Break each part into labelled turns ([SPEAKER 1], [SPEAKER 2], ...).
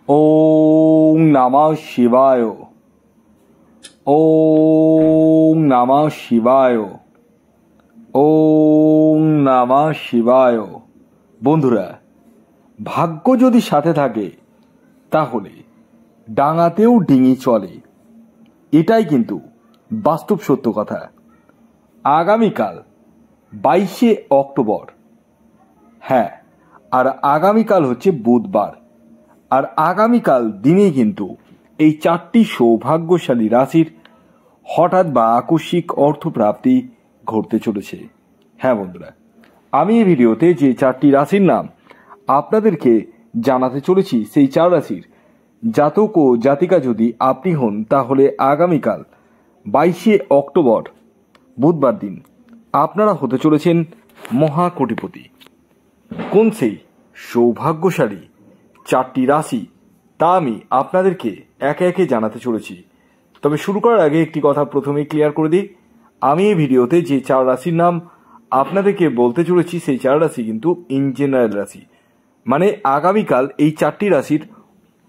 [SPEAKER 1] ওম নমঃ শিবায়। ওম নমঃ শিবায়। ওম নমঃ শিবায়। বন্ধুরা, ভাগ্য যদি সাথে থাকে তাহলে ডাঙাতেও ডিঙি চলে, এটাই কিন্তু বাস্তব সত্য কথা। আগামীকাল 22শে অক্টোবর, হ্যাঁ, আর আগামীকাল হচ্ছে বুধবার। আর আগামীকাল দিনেই কিন্তু এই 4টি সৌভাগ্যশালী রাশির হঠাৎ বা আকস্মিক অর্থপ্রাপ্তি ঘটতে চলেছে। হ্যাঁ বন্ধুরা, আমি এই ভিডিওতে যে 4টি রাশির নাম আপনাদেরকে জানাতে চলেছি, সেই 4 রাশির জাতক ও জাতিকা যদি আপনি হন, তাহলে আগামীকাল 22শে অক্টোবর বুধবার দিন আপনারা হতে চলেছেন মহাকোটিপতি। কোন সেই সৌভাগ্যশালী 4টি রাশি তা আমি আপনাদেরকে একে একে জানাতে চলেছি। তবে শুরু করার আগে একটি কথা প্রথমেই ক্লিয়ার করে দিই, আমি এই ভিডিওতে যে 4 রাশির নাম আপনাদেরকে বলতে চলেছি, সেই 4 রাশি কিন্তু ইন জেনারেল রাশি, মানে আগামীকাল এই 4টি রাশির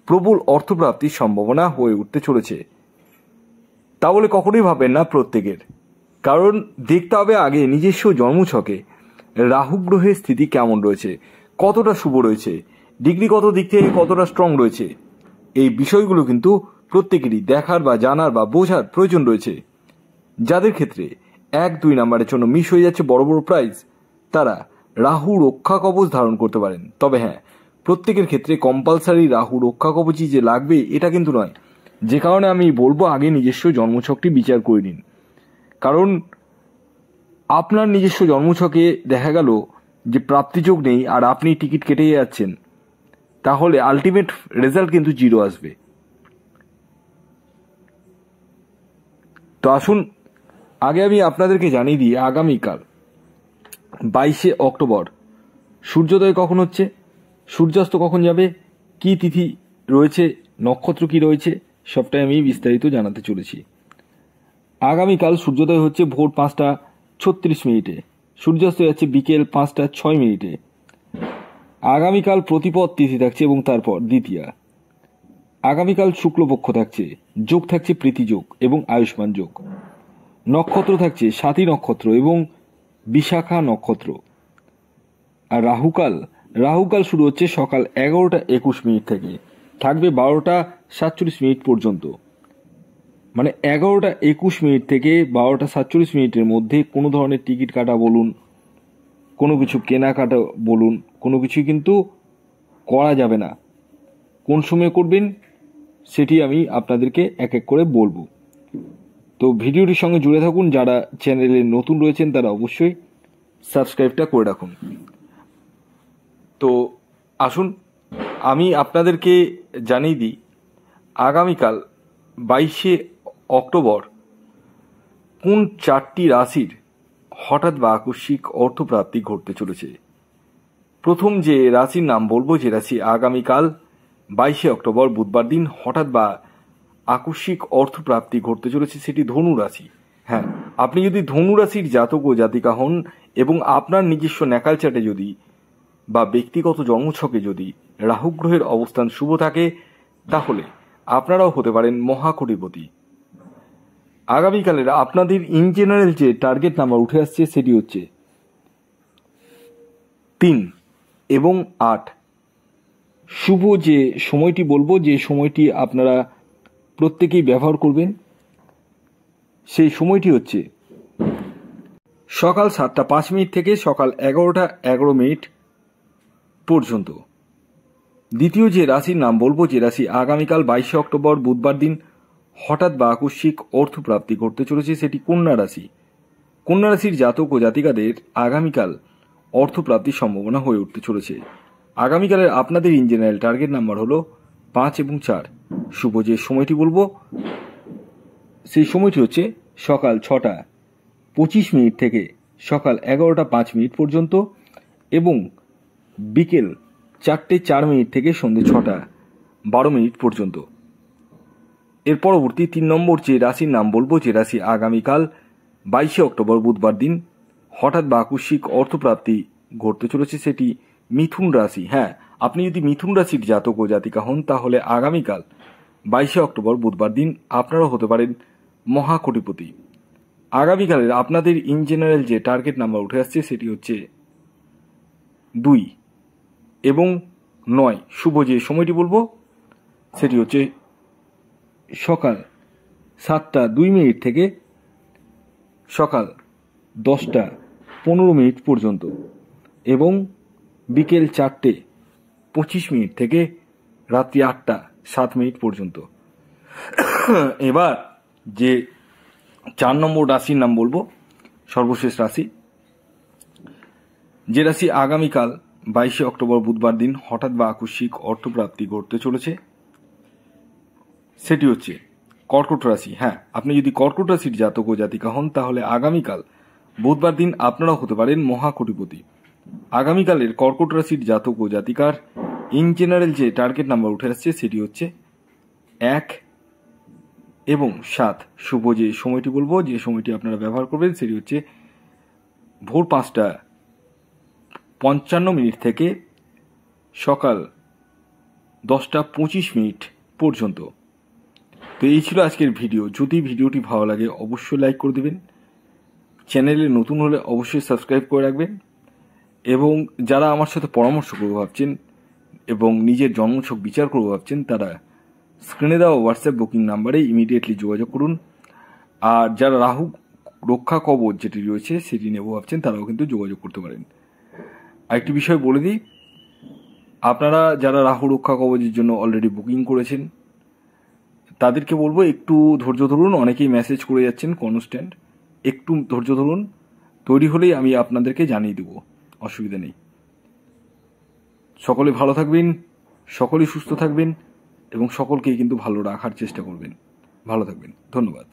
[SPEAKER 1] প্রবল অর্থপ্রাপ্তির সম্ভাবনা হয়ে উঠতে চলেছে। তা বলে কখনোই ভাবেন না প্রত্যেকের, কারণ দেখতে হবে আগে নিজস্ব জন্মছকে রাহু গ্রহের স্থিতি কেমন রয়েছে, কতটা শুভ রয়েছে, ডিগ্রিগত দিক থেকে কতটা স্ট্রং রয়েছে। এই বিষয়গুলো কিন্তু প্রত্যেকেরই দেখার বা জানার বা বোঝার প্রয়োজন রয়েছে। যাদের ক্ষেত্রে 1-2 নাম্বারের জন্য মিস হয়ে যাচ্ছে বড় বড় প্রাইজ, তারা রাহু রক্ষা কবচ ধারণ করতে পারেন। তবে হ্যাঁ, প্রত্যেকের ক্ষেত্রে কম্পালসারি রাহু রক্ষা কবচই যে লাগবে এটা কিন্তু নয়, যে কারণে আমি বলবো আগে নিজস্ব জন্মছকটি বিচার করে নিন। কারণ আপনার নিজস্ব জন্মছকে দেখা গেল যে প্রাপ্তিযোগ নেই আর আপনি টিকিট কেটে যাচ্ছেন, তাহলে আলটিমেট রেজাল্ট কিন্তু 0 আসবে। তো আসুন আগে আমি আপনাদেরকে জানিয়ে দিই, আগামীকাল 22শে অক্টোবর সূর্যোদয় কখন হচ্ছে, সূর্যাস্ত কখন যাবে, কি তিথি রয়েছে, নক্ষত্র কি রয়েছে, সবটাই আমি বিস্তারিত জানাতে চলেছি। আগামীকাল সূর্যোদয় হচ্ছে ভোর 5টা 36 মিনিটে, সূর্যাস্ত যাচ্ছে বিকেল 5টা 6 মিনিটে। আগামীকাল প্রতিপদ তিথি থাকছে এবং তারপর দ্বিতীয়া। আগামীকাল শুক্লপক্ষ থাকছে, যোগ থাকছে প্রীতিযোগ এবং আয়ুষ্মান যোগ। নক্ষত্র থাকছে স্বাতী নক্ষত্র এবং বিশাখা নক্ষত্র। আর রাহুকাল শুরু হচ্ছে সকাল 11টা 21 মিনিট থেকে, থাকবে 12টা 47 মিনিট পর্যন্ত। মানে 11টা 21 মিনিট থেকে 12টা 47 মিনিটের মধ্যে কোনো ধরনের টিকিট কাটা বলুন, কোনো কিছু কেনাকাটা বলুন, কোনো কিছুই কিন্তু করা যাবে না। কোন সময় করবেন সেটি আমি আপনাদেরকে এক এক করে বলবো। তো ভিডিওটির সঙ্গে জুড়ে থাকুন। যারা চ্যানেলে নতুন রয়েছেন তারা অবশ্যই সাবস্ক্রাইবটা করে রাখুন। তো আসুন আমি আপনাদেরকে জানিয়ে দিই, আগামীকাল 22শে অক্টোবর কোন 4টি রাশির হঠাৎ বা আকস্মিক অর্থপ্রাপ্তি ঘটতে চলেছে। প্রথম যে রাশির নাম বলবো, যে রাশি আগামীকাল 22শে অক্টোবর বুধবার দিন হঠাৎ বা আকস্মিক অর্থপ্রাপ্তি ঘটতে চলেছে, সেটি ধনু রাশি। হ্যাঁ, আপনি যদি ধনু রাশির জাতক ও জাতিকা হন এবং আপনার নিজস্ব ন্যাকাল চার্টে যদি বা ব্যক্তিগত জন্মছকে যদি রাহু গ্রহের অবস্থান শুভ থাকে, তাহলে আপনারাও হতে পারেন মহাকোটিপতি। আগামীকালের আপনাদের ইন জেনারেল যে টার্গেট নাম্বার উঠে আসছে সেটি হচ্ছে 3 এবং 8। শুভ যে সময়টি বলবো, যে সময়টি আপনারা প্রত্যেকেই ব্যবহার করবেন, সেই সময়টি হচ্ছে সকাল 7টা 5 মিনিট থেকে সকাল 11টা 11 মিনিট পর্যন্ত। দ্বিতীয় যে রাশির নাম বলবো, যে রাশি আগামীকাল 22শে অক্টোবর বুধবার দিন হঠাৎ বা আকস্মিক অর্থপ্রাপ্তি ঘটতে চলেছে, সেটি কন্যা রাশি। কন্যা রাশির জাতক ও জাতিকাদের আগামীকাল অর্থপ্রাপ্তির সম্ভাবনা হয়ে উঠতে চলেছে। আগামীকালের আপনাদের ইন জেনারেল টার্গেট নাম্বার হলো 5 এবং 4। শুভ যে সময়টি বলবো, সেই সময়টি হচ্ছে সকাল 6টা 25 মিনিট থেকে সকাল 11টা 5 মিনিট পর্যন্ত এবং বিকেল 4টে 4 মিনিট থেকে সন্ধ্যে 6টা 12 মিনিট পর্যন্ত। এর পরবর্তী 3 নম্বর যে রাশির নাম বলবো, যে রাশি আগামীকাল 22শে অক্টোবর বুধবার দিন হঠাৎ বা আকস্মিক অর্থপ্রাপ্তি ঘটতে চলেছে, সেটি মিথুন রাশি। হ্যাঁ, আপনি যদি মিথুন রাশির জাতক ও জাতিকা হন তাহলে আগামীকাল 22শে অক্টোবর বুধবার দিন আপনারাও হতে পারেন মহাকোটিপতি। আগামীকালের আপনাদের ইন জেনারেল যে টার্গেট নাম্বার উঠে আসছে সেটি হচ্ছে 2 এবং 9। শুভ যে সময়টি বলবো সেটি হচ্ছে সকাল 7:02 থেকে সকাল 10:15 পর্যন্ত এবং বিকেল 4:25 থেকে রাত্রি 8:07 পর্যন্ত। এবার যে 4 নম্বর রাশির নাম বলবো, সর্বশেষ রাশি, যে রাশি আগামীকাল 22শে অক্টোবর বুধবার দিন হঠাৎ বা আকস্মিক অর্থপ্রাপ্তি ঘটতে চলেছে সেটি হচ্ছে কর্কট রাশি। হ্যাঁ, আপনি যদি কর্কট রাশির জাতক ও জাতিকা হন তাহলে আগামীকাল বুধবার দিন আপনারাও হতে পারেন মহাকোটিপতি। আগামীকালের কর্কট রাশির জাতক ও জাতিকার ইন জেনারেল যে টার্গেট নাম্বার উঠে আসছে সেটি হচ্ছে 1 এবং 7। শুভ যে সময়টি বলবো, যে সময়টি আপনারা ব্যবহার করবেন সেটি হচ্ছে ভোর 5:55 থেকে সকাল 10:25 পর্যন্ত। তো এই ছিল আজকের ভিডিও। যদি ভিডিওটি ভালো লাগে অবশ্যই লাইক করে দেবেন, চ্যানেলে নতুন হলে অবশ্যই সাবস্ক্রাইব করে রাখবেন এবং যারা আমার সাথে পরামর্শ করবো ভাবছেন এবং নিজের জন্মছক বিচার করবো ভাবছেন তারা স্ক্রিনে দেওয়া হোয়াটসঅ্যাপ বুকিং নাম্বারে ইমিডিয়েটলি যোগাযোগ করুন। আর যারা রাহু রক্ষা কবচ যেটি রয়েছে সেটি নেব ভাবছেন তারাও কিন্তু যোগাযোগ করতে পারেন। আরেকটি বিষয় বলে দিই, আপনারা যারা রাহু রক্ষা কবচের জন্য অলরেডি বুকিং করেছেন তাদেরকে বলবো একটু ধৈর্য ধরুন। অনেকেই মেসেজ করে যাচ্ছেন কনস্ট্যান্ট, একটু ধৈর্য ধরুন। তৈরি হলেই আমি আপনাদেরকে জানিয়ে দেবো, অসুবিধা নেই। সকলে ভালো থাকবেন, সকলেই সুস্থ থাকবেন এবং সকলকেই কিন্তু ভালো রাখার চেষ্টা করবেন। ভালো থাকবেন, ধন্যবাদ।